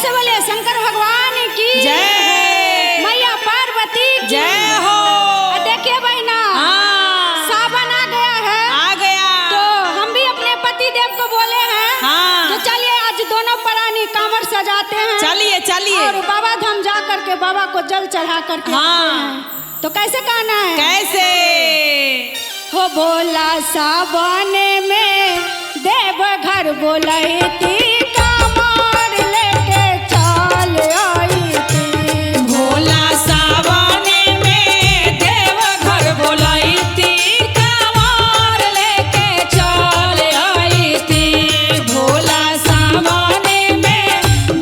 से बोले शंकर भगवान की जय, मैया पार्वती की जय हो। देखिए बहना, सावन आ गया है, आ गया तो हम भी अपने पति देव को बोले हैं तो चलिए आज दोनों प्राणी कांवर सजाते हैं। चलिए चलिए और बाबा धाम जा करके बाबा को जल चढ़ा करके तो कैसे कहना है? कैसे हो भोला सावन में देव घर बोलती कांवर लेके चल आई थी। भोला सावन में देव घर बोलती कांवर लेके चल आई थी। भोला सावन में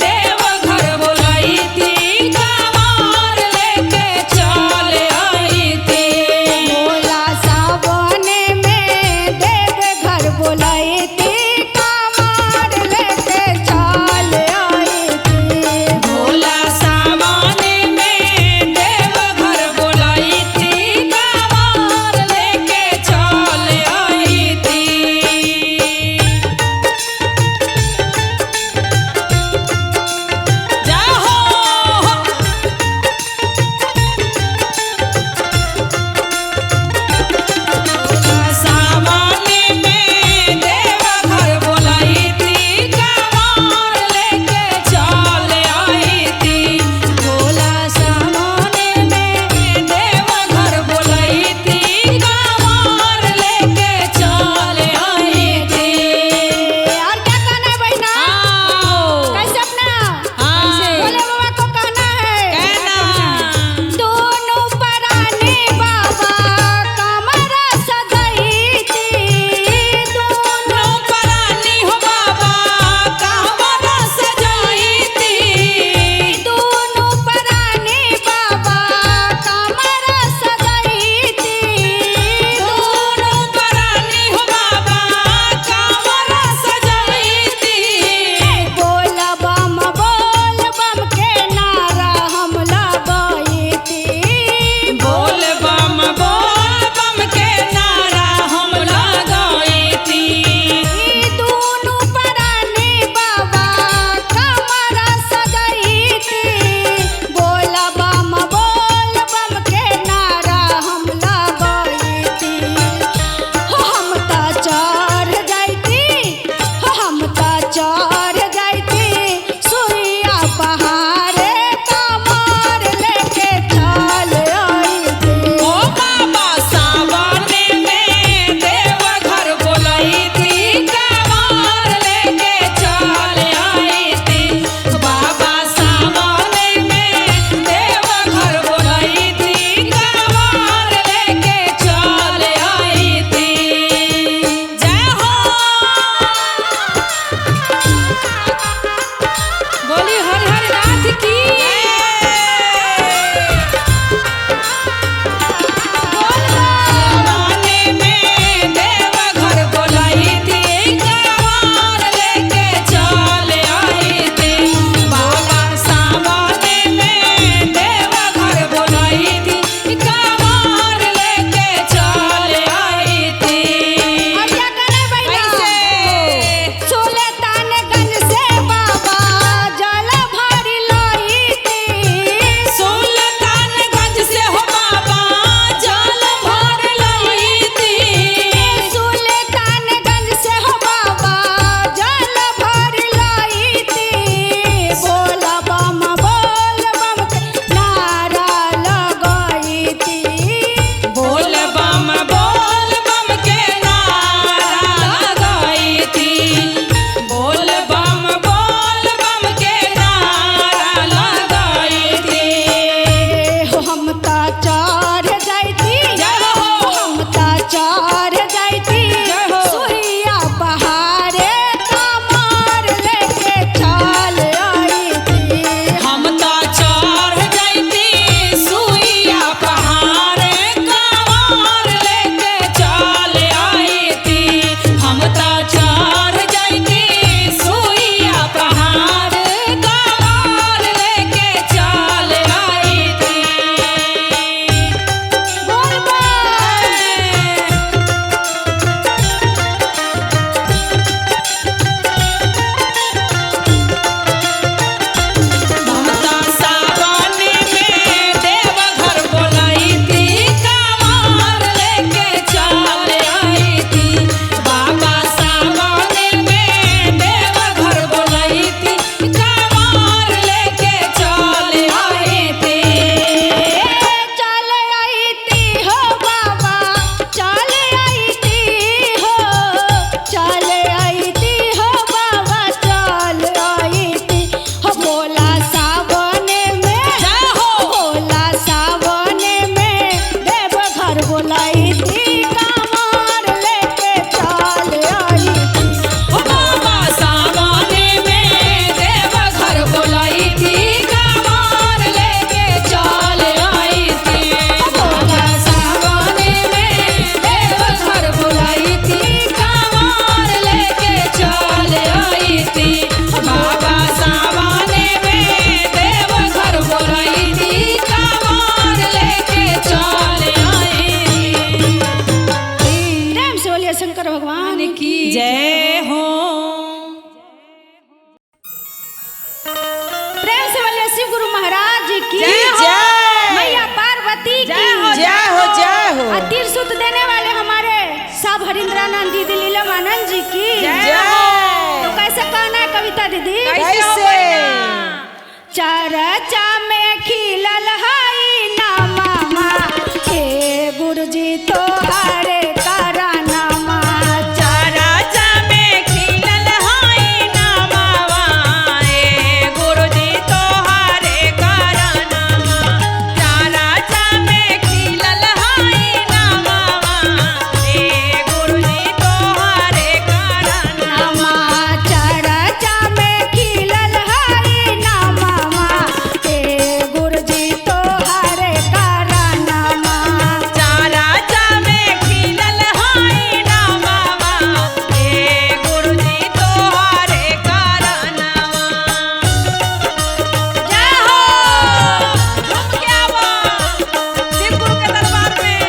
देव घर बोलती कांवर लेके चल आई थी। भोला सावन में देव घर बोलती कांवर की मैया पार्वती की जय हो जय हो। और त्रिशूल देने वाले हमारे सब हरिंद्रानंद दीदी लीलामानंद जी की जय हो। तो कैसे कहना है कविता दीदी? कैसे? चरचा में खिलल हाई नामा हे गुरुजी तो हरे करानामा। चरचा में खिलल हाई नामावा हे गुरुजी तोहारे करानामा। चरचा में खिलल हाई नामावा हे गुरुजी तोहारे करानामा। चरचा में खिलल हाई नामा हे गुरुजी तो हरे करानामा। चरचा में खिलल हाई नामावा हे गुरुजी तोहारे करानामा। जय हो। झूम के आवा शिव गुरु के दरबार में।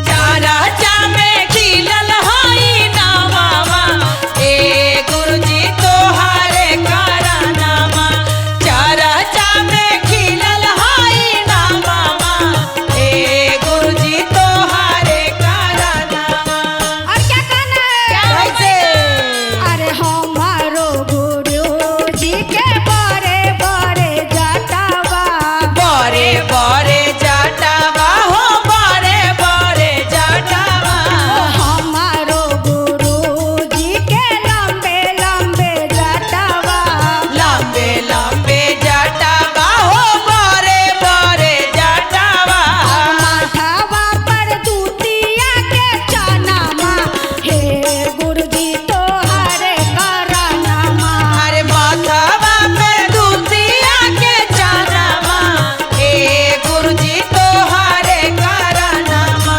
चरचा में खिलल हाई नामावा हे गुरुजी तोहारे करानामा। चरचा में खिलल हाई नामावा हे गुरुजी तोहारे करानामा। और क्या कहना है? कैसे? अरे हमारो गुरुजी के बड़े बड़े जटावा। बड़े बड़े जटावा हो बड़े बड़े जटावा। हमारो गुरुजी के लंबे लंबे जटावा। लंबे लंबे जटावा हो बड़े बड़े जटावा। माथावा पर दूतिया के चनामा हे गुरुजी तो हरे करानामा। अरे माथावा पे दूतिया के चनामा हे गुरुजी तोहारे करानामा।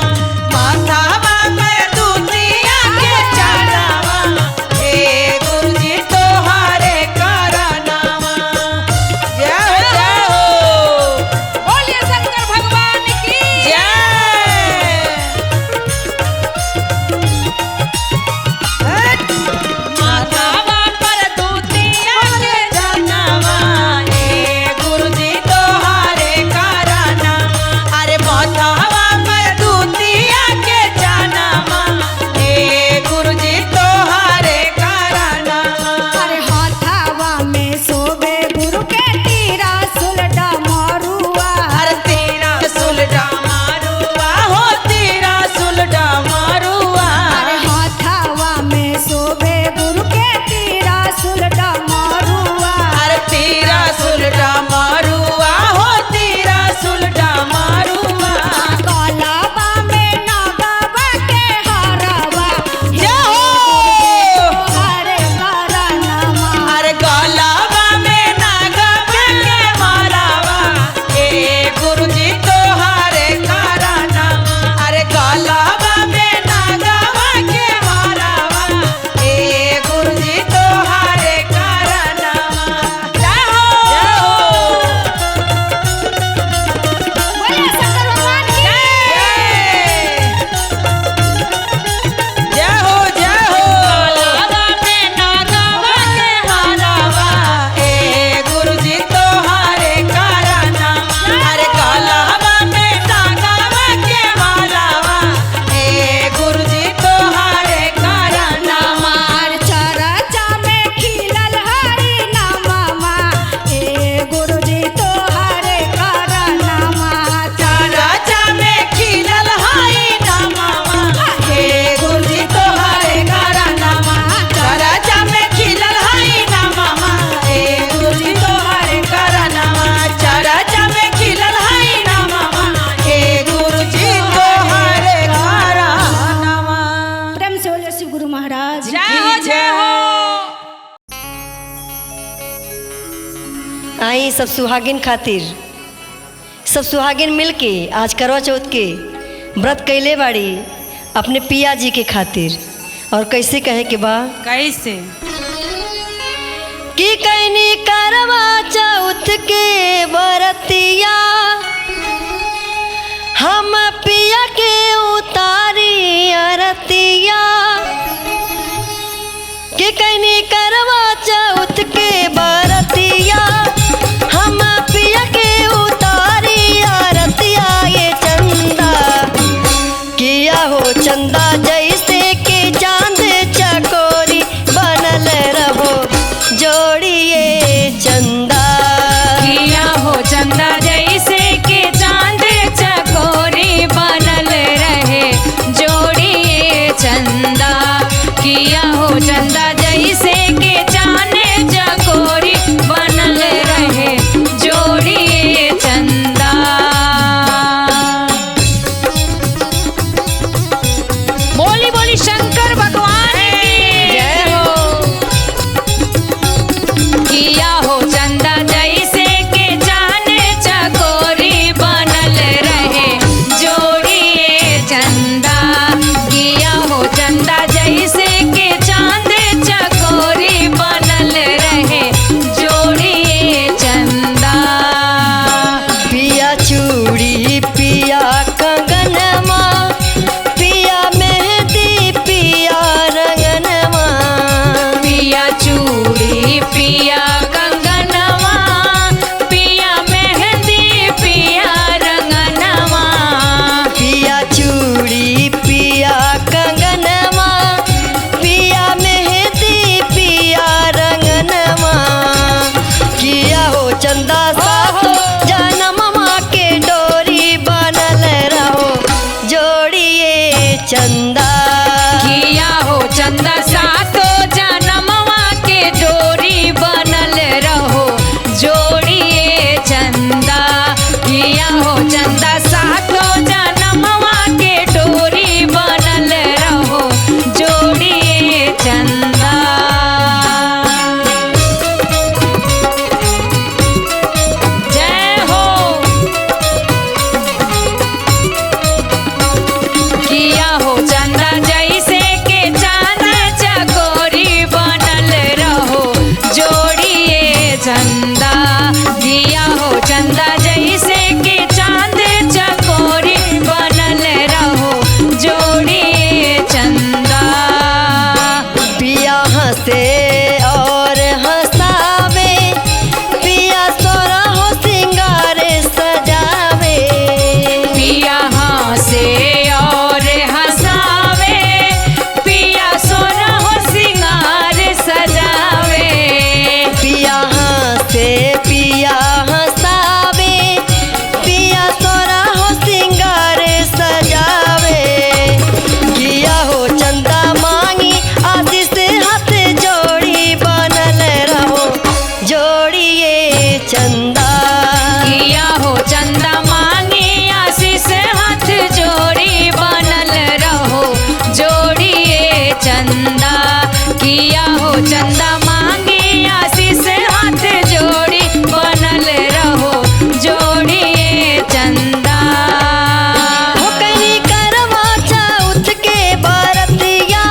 माथावा पे दूतिया के चनामा हे गुरुजी तोहारे करानामा। जय हो जय हो। बोलिए शंकर भगवान की जय। माथावा पर दूतिया के चनामा हे गुरुजी तोहारे करानामा। अरे माथावा पर दूतिया के चनामा हे गुरुजी तोहारे करानामा। अरे हाथावा में सोबे गुरु के तीरा सुलटा मारुआ। अरे तेरा सुलटा मारुआ हो तेरा सुलटा मारुआ। अरे हाथावा में सोबे गुरु के तीरा सुलटा मारुआ। अरे तेरा सुलटा मारुआ हो तेरा सुलटा मारुआ। कालाबा में नागाबा के हारावा जय हो। हरे करानामा। अरे गलावा में नागवा के मारावा हे गुरुजी तोहारे करानामा। अरे गलावा में नागवा के मारावा हे गुरुजी तोहारे करानामा। जय हो। बोलिए शंकर भगवान की जय हो जय हो। गलावा में नागवा के मारावा हे गुरुजी तोहारे करानामा। अरे गलावा में नागवा के मारावा हे गुरुजी तोहारे करानामा। चरचा में खिलल हरी नामा हे गुरुजी तो हरे करानामा। चरचा में खिलल हाई नामावा हे गुरुजी तोहारे करानामा। चरचा में खिलल हाई नामावा हे गुरुजी तोहारे करानामा। चरचा में खिलल हाई नामावा हे गुरुजी तोहारे करानामा। प्रेम से बोलिए शिव गुरु महाराज। जय हो जय हो। आई सब सुहागिन खातिर सब सुहागिन मिलके आज करवा चौथ के व्रत कैले बाड़ी अपने पिया जी के खातिर। और कैसे कहे के बा? कैसे? कि कैनी करवा चौथ के बरतिया हम पिया के उतारी अरतिया। कि कैनी करवा चौथ चंदा किया हो चंदा मांगे आशीष हाथ जोड़ी बनल रहो जोड़िए चंदा। हो कहीं करवा चौथ के बरतिया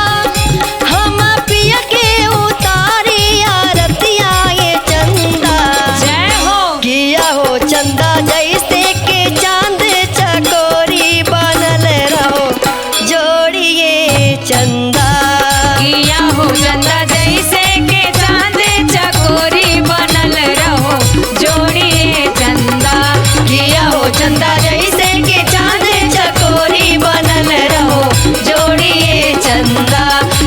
हम पिया के उतारी आरतिया ये चंदा जय हो किया हो चंदा जैसे के चांद चकोरी बनल रहो जोड़िए चंदा किया हो चंदा जैसे के चांद चकोरी बनल रहो जोड़िए चंदा। किया हो चंदा जैसे के चांद चकोरी बनल रहो जोड़िए चंदा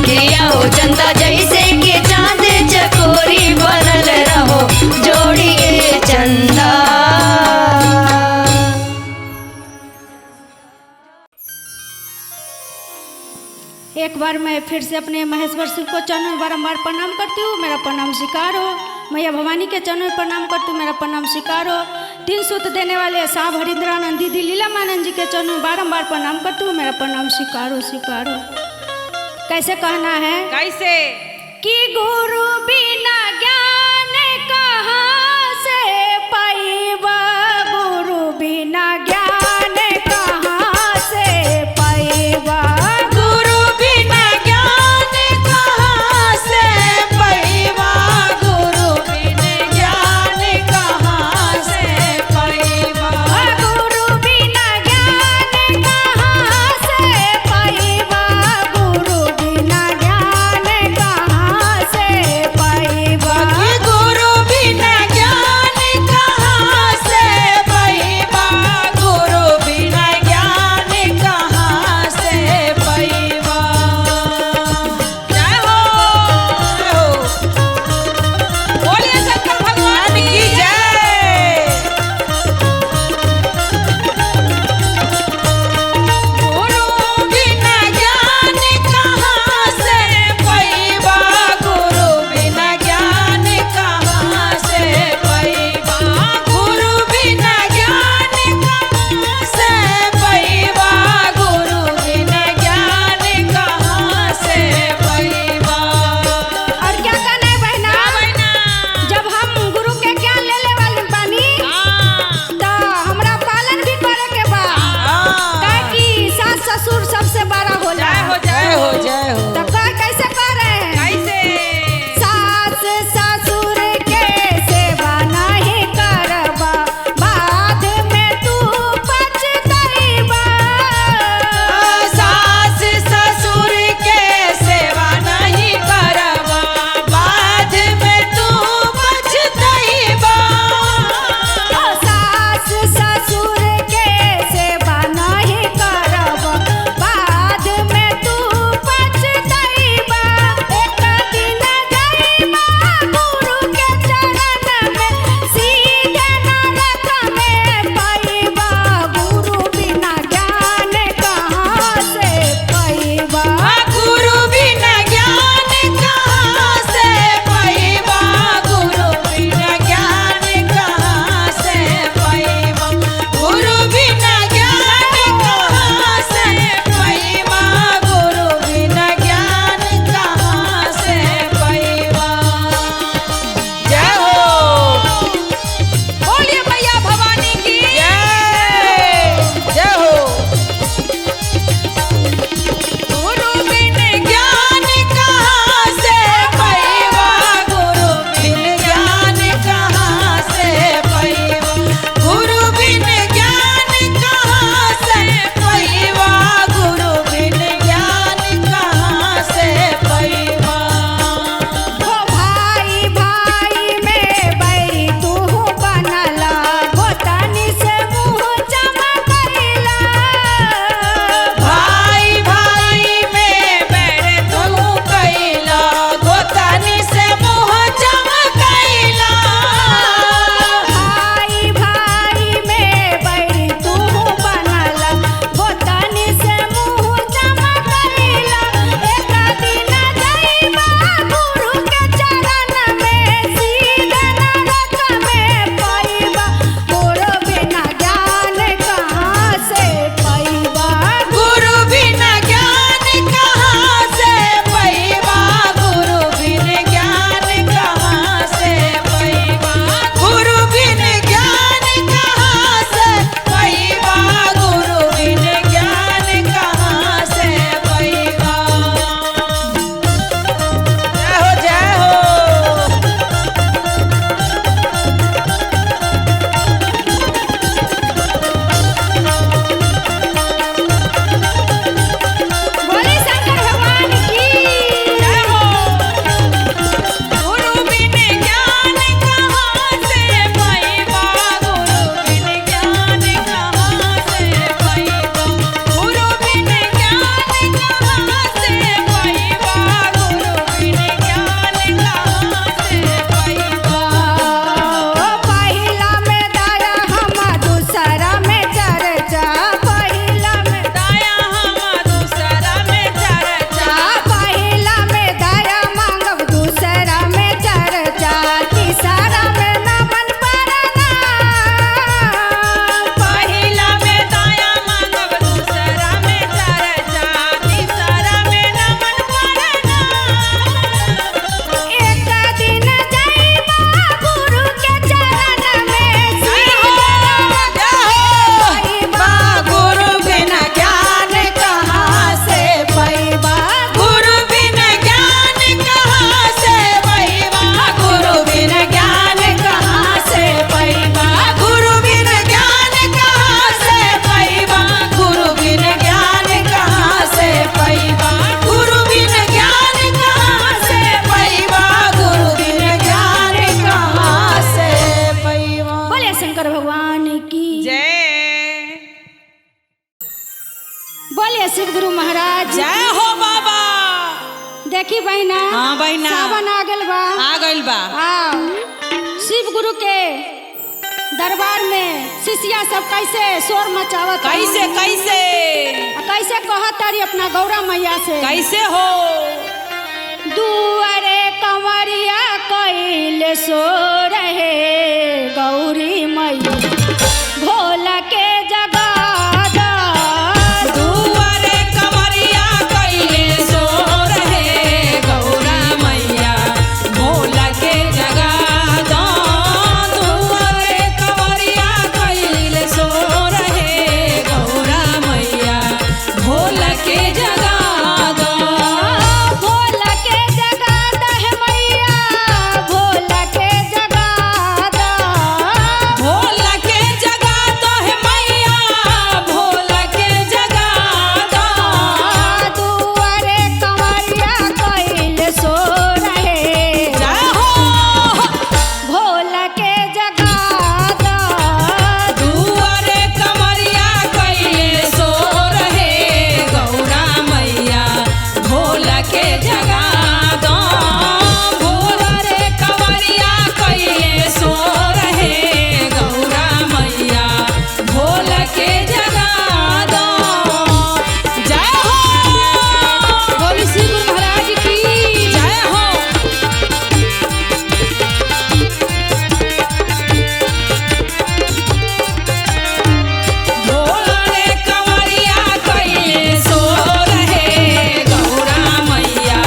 किया हो चंदा जैसे के चांद चकोरी बनल रहो जोड़िए चंदा। एक बार मैं फिर से अपने महेश्वर शिव को चरणों में बारंबार प्रणाम करती हूँ, मेरा प्रणाम स्वीकार हो। मैया भवानी के चरणों में प्रणाम करती हूँ, मेरा प्रणाम स्वीकार हो। 3 सूत देने वाले साहब हरिंद्रानंद दीदी लीलामानंद जी के चरणों में बारंबार प्रणाम करती हूँ, मेरा प्रणाम स्वीकार हो स्वीकार हो। कैसे कहना है कैसे कि गुरु बिना ज्ञान कहाँ से पाइबा, गुरु बिना ज्ञान कहाँ से पाइबा, गुरु बिना ज्ञान कहाँ से पैबा, गुरु बिना ज्ञान कहाँ से पैबा, गुरु बिना ज्ञान कहाँ से पाइबा, गुरु बिना ज्ञान कहाँ से पाइबा। देखी बहिना। हाँ बहिना। सावन आ गइल बा। आ गइल बा। हाँ, शिव गुरु के दरबार में शिष्या सब कैसे शोर मचावत हन। कैसे कैसे कैसे कहत तारी अपना गौरा मैया से। कैसे हो दुआरे कंवरिया कैले सो रहे गौरी मैया भोला के जगादा। दुआरे कंवरिया कैले सो रहे गौरा मैया भोला के जगादा। दुआरे कंवरिया कैले सो रहे गौरा मैया भोला के जगादा। भोला के जगादा है मैया भोला के जगादा। भोला के जगादा है मैया भोला के जगादा। दुआरे कंवरिया कैले सो रहे जय हो भोला के जगादा। दुआरे कंवरिया कैले सो रहे गौरा मैया भोला के जगादा। भोला रे कंवरिया कैले सो रहे गौरा मैया भोला के जगादा। जय हो बोली श्री गुरु महाराज की जय हो। भोला रे कंवरिया कैले सो रहे गौरा मैया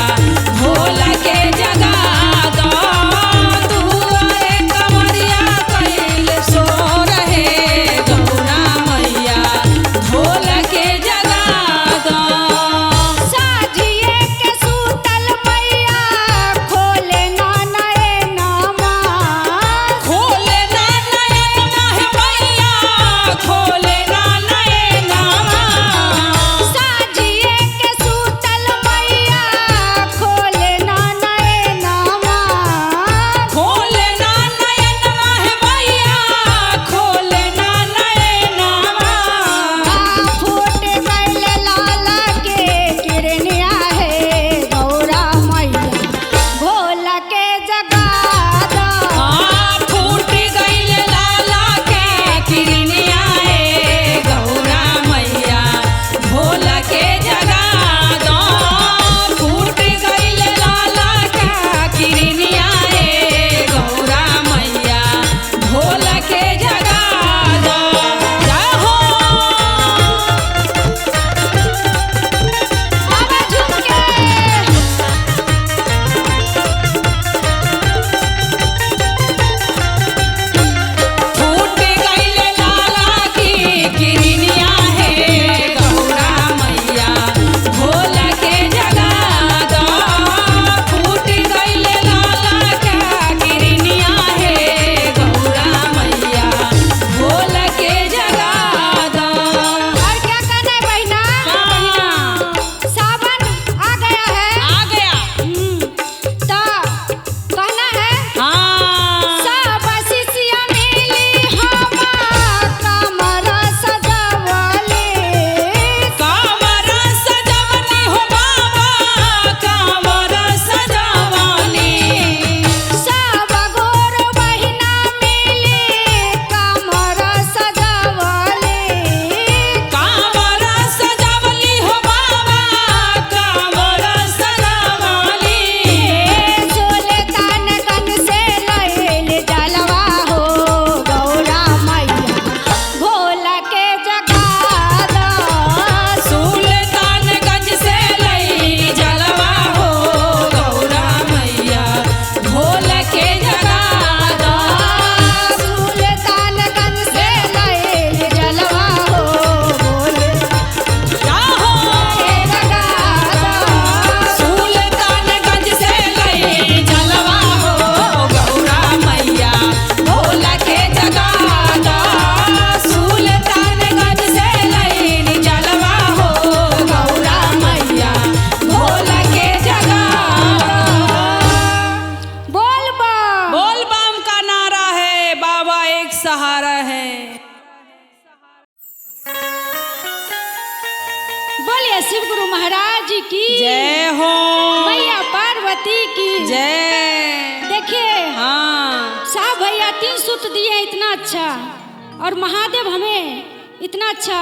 इतना अच्छा, और महादेव हमें इतना अच्छा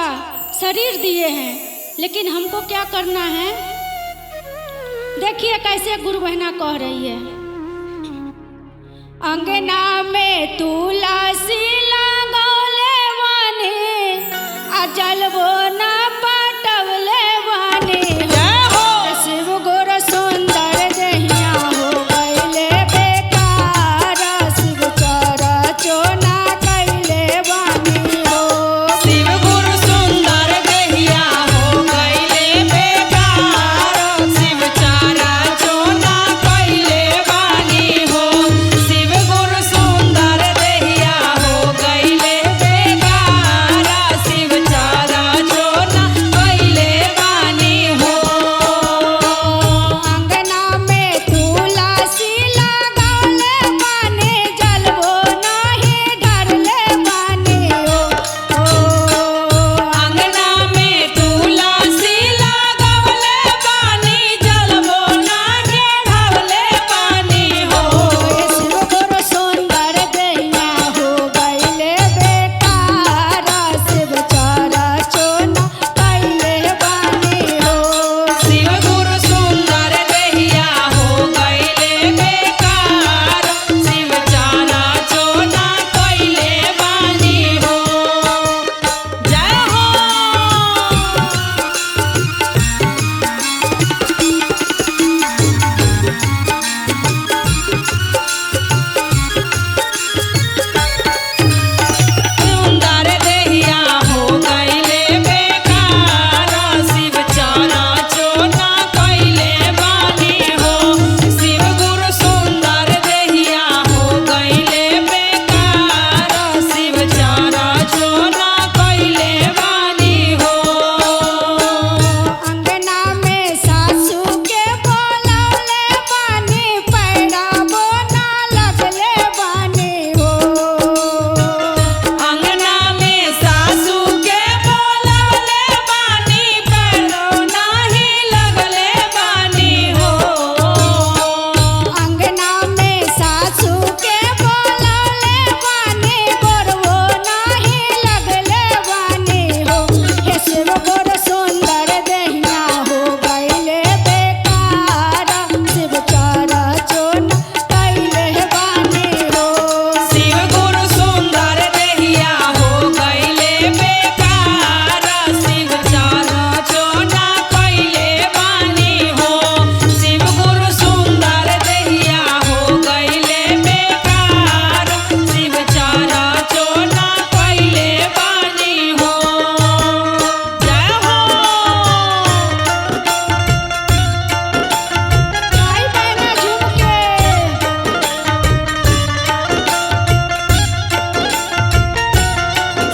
शरीर दिए हैं, लेकिन हमको क्या करना है? देखिए कैसे गुरु बहना कह रही है। अंगना में तुलसी लगौले वाने, आ जलबो न पटवले वाने। शिव गुरु सुंदर दहिया हो गईले बेकार, शिव चरचो ना कैले वानी हो। शिव गुरु सुंदर दहिया हो गईले बेकार, शिव चारा चोना कैले बानी हो। शिव गुरु सुंदर दहिया हो गईले बेकार, शिव चारा चोना कैले बानी हो। अंगना में तुलसी लगौले वाने, जलबो नाही धरले वानी हो। अंगना में तुलसी लगवले बानी, जलबो नाही ढवले बानी हो। शिव गुरु सुंदर दहिया हो गईले बेकार, शिव चरचो ना कैले वानी हो। शिव गुरु सुंदर दहिया हो गईले बेकार, शिव चारा चोना कैले बानी हो। जय हो। सुंदर दहिया हो गईले बेकार, शिव चारा चोना कैले बानी हो। शिव गुरु सुंदर दहिया हो गईले बेकार, शिव चारा चोना कैले बानी हो। अंगना में सासू के बोलौले बानी, पैराबो ना लगले बानी हो। अंगना में सासू के बोलवले बानी, पैरो नाही लगले बानी हो। अंगना में सासू के बोलौले बानी, गोरवो नाही लगले बानी हो। हे शिव गुरु सुंदर दहिया हो गईले बेकार, शिव चरचो ना कैले बानी हो। शिव गुरु सुंदर दहिया हो गईले बेकार, शिव चारा चोना कैले बानी हो। शिव गुरु सुंदर दहिया हो गईले बेकार, शिव चारा चोना कैले बानी हो। जय हो। आई बहना झूम के।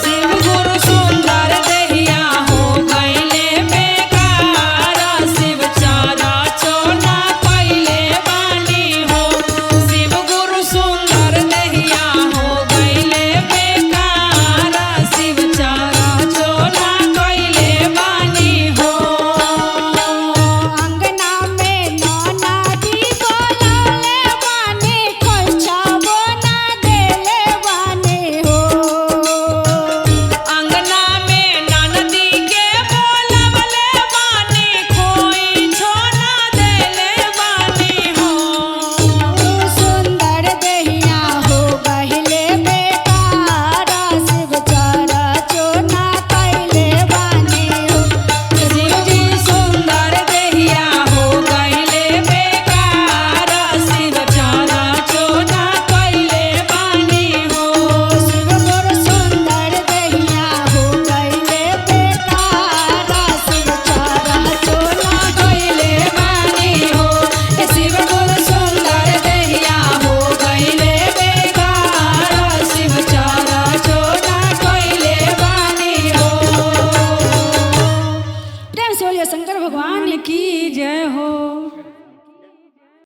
शिव गुरु सुंदर दहिया हो गईले बेकार, शिव चारा चोना कैले बानी हो। शिव गुरु सुंदर दहिया हो गईले बेकार, शिव चारा चोना कैले बानी हो। अंगना में नौनादी बोलौले बानी, खोइछाबो ना देले बानी हो। अंगना में ननदी के बोलवले बानी, खोई छोना देले बानी हो। सुंदर दहिया हो गईले बेकार, शिव चरचो ना कैले बानी हो। शिव जी सुंदर दहिया हो गईले बेकार, शिव चारा चोना कैले बानी हो। शिव गुरु सुंदर दहिया हो गईले बेकार, शिव चरचो ना कैले बानी हो। शिव गुरु सुंदर दहिया हो गईले बेकार, शिव चारा चोना कैले बानी हो। प्रेम से बोलिए शंकर भगवान की जय हो।